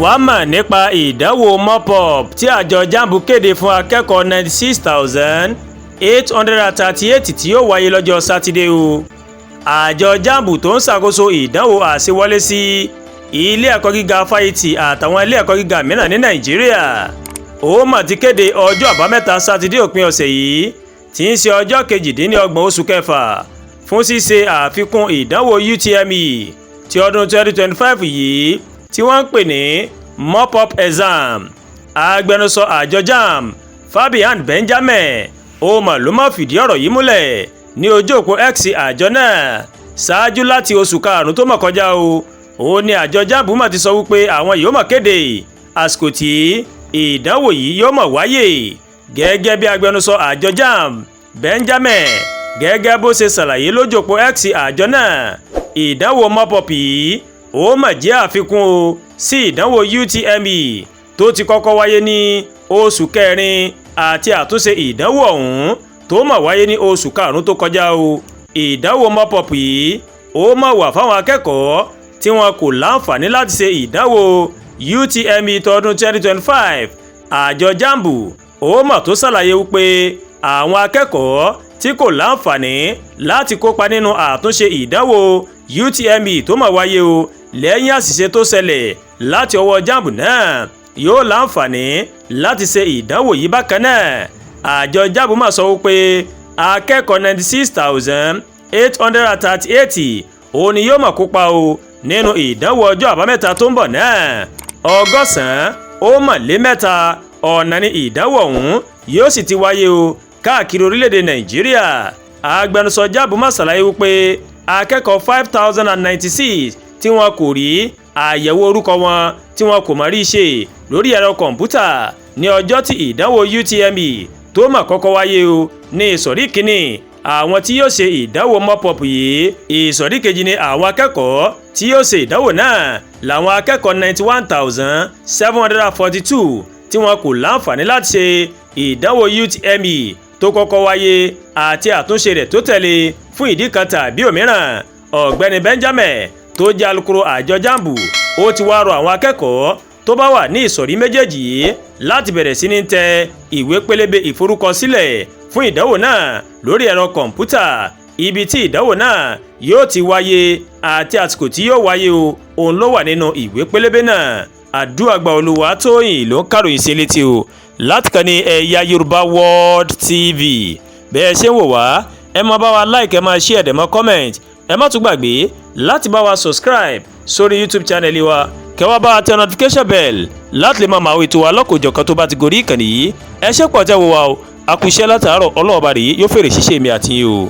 wàá mọ̀ nípa ìdánwò mop tí àjọ Jamb Kéde fún akẹ́kọ̀ọ́ 96,838 tí yóò wáyé lọ́jọ́ Sátidé o. Àjọ Jamb tó ń ṣàkóso ìdánwò àṣewọlé sí ilé ẹ̀kọ́ gíga fáyítì àtàwọn ilé ẹ̀kọ́ gíga mìíràn ní Nàìjíríà ó mà ti kéde ọjọ́ àbámẹ́ta Sátidé òpin ọ̀sẹ̀ yìí tí ń ṣe ọjọ́ 28 oṣù kẹfà fún ṣíṣe àfikún ìdánwò utme ti ọdún 2025 yìí tí wọ́n ń pè ní mop exam. Agbẹnusọ àjọ Jamb Fabian Benjamin ó mà ló má fìdí ọ̀rọ̀ yìí múlẹ̀ ní ojú òpó X àjọ náà ṣáájú láti oṣù karùn-ún tó mọ̀ kọjá o. Ó ní àjọ Jamb mà ti sọ wípé àwọn yóò máa kéde àsìkò tí ìdánwò yìí yóò máa wáyé. Gẹ́gẹ́ bí agbẹnusọ àjọ Jamb Benjamin gẹ́gẹ́ bó ṣe ṣàlàyé lójú òpó X àjọ náà, ìdánwò mop yìí ó mà jẹ́ àfikún o sí ìdánwò utme tó ti kọ́kọ́ wáyé ní oṣù kẹrin àti àtúnṣe ìdánwò ọ̀hún tó mà wáyé ní oṣù karùn-ún tó kọjá o. Ìdánwò mop yìí ó mà wà fáwọn akẹ́kọ̀ọ́ tí wọn kò láǹfààní láti ṣe ìdánwò utme tọdún 2025. Àjọ Jamb ó mà tó ṣàlàyé wípé àwọn akẹ́kọ̀ọ́ tí kò láǹfààní láti kópa nínú àtúnṣe ìdánwò utme tó mà wáyé o lẹ́yìn àṣìṣe tó ṣẹlẹ̀ láti ọwọ́ Jamb náà yóò láǹfààní láti ṣe ìdánwò yìí bákan náà. Àjọ Jamb mà sọ wípé akẹ́kọ̀ọ́ 96,838 òun ni yóò máa kópa o nínú ìdánwò ọjọ́ àbámẹ́ta tó ń bọ̀ náà. 103 ọ̀nà ni ìdánwò ọ̀hún yóò sì ti wáyé o káàkiri orílẹ̀-èdè Nàìjíríà. Agbẹnusọ Jamb mà ṣàlàyé wípé akẹ́kọ̀ọ́ 5,096 tí wọn kò rí àyẹ̀wò orúkọ wọn tí wọn kò mọ̀ rí ṣe lórí ẹ̀rọ kọ̀ǹpútà ní ọjọ́ tí ìdánwò utme tó mà kọ́kọ́ wáyé o ní ìsọ̀rí kìíní àwọn tí yóò ṣe ìdánwò mop yìí. Ìsọ̀rí kejì ni àwọn akẹ́kọ̀ọ́ tí yóò ṣe ìdánwò náà làwọn akẹ́kọ̀ọ́ 91,742 tí wọn kò láǹfààní láti ṣe ìdánwò utme tó kọ́kọ́ wáyé àti àtúnṣe rẹ̀ tó tẹ̀lé fún ìdí kan tàbí òmíràn. Ọ̀gbẹ́ni Benjamin tó jẹ́ alukoro àjọ Jamb ó ti wá rọ àwọn akẹ́kọ̀ọ́ tó bá wà ní ìsọ̀rí méjèèjì yìí láti bẹ̀rẹ̀ sí ní tẹ ìwé pélébé ìforúkọsílẹ̀ fún ìdánwò náà lórí ẹ̀rọ kọ̀ǹpútà. Ibi tí ìdánwò náà yóò ti wáyé àti àsìkò tí yóò wáyé o òun ló wà nínú ìwé pélébé náà. Àdúràgbà Olúwatóyìn ló ń kàròyìn sí létí o láti kàn ní Ẹ̀yà Yorùbá World TV. Bẹ́ẹ̀ ṣe ń wò wá ẹ máa bá wa like ẹ máa share ẹ máa comment ẹ má tún gbàgbé láti bá wa subscribe sórí YouTube channel wa kẹ́ wá bá wa tẹ notification bell láti lè máa ètò wa lọ́kọ̀ọ́jọ̀kan tó bá ti gorí ìkànnì yìí. Ẹ ṣé pọ̀ tẹ́ wò wá o, a kú iṣẹ́ látàárọ̀, Ọlọ́run bá rèé yóò fèrè ṣiṣẹ́ mi àti yín o.